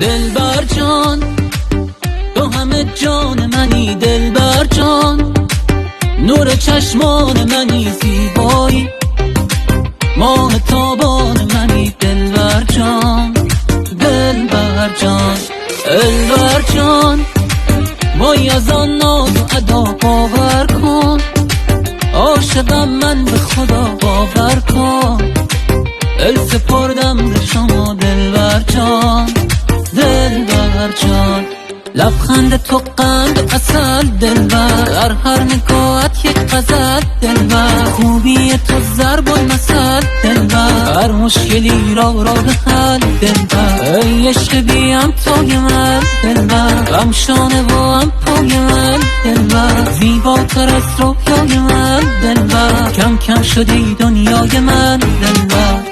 دلبر جان تو همه جان منی، دلبر جان نور چشمان منی، زیبایی ماه تابان منی، دلبر جان دلبر جان دلبر جان وای از آن ناز و ادا باور کن، عاشقم من به خدا باور کن، دل سپردم به شما دلبر جان دلبر جان. لبخند تو قند عسل دلبر، در هر نگاهت یک غزل دلبر، خوبی تو ضرب المثل دلبر، هر مشکلی را راه حل دلبر، ای عشق بیم توی من دلبر، هم شانه و هم پای من دلبر، زیباتر از رویای من دلبر، کم کم شدی دنیای من دلبر.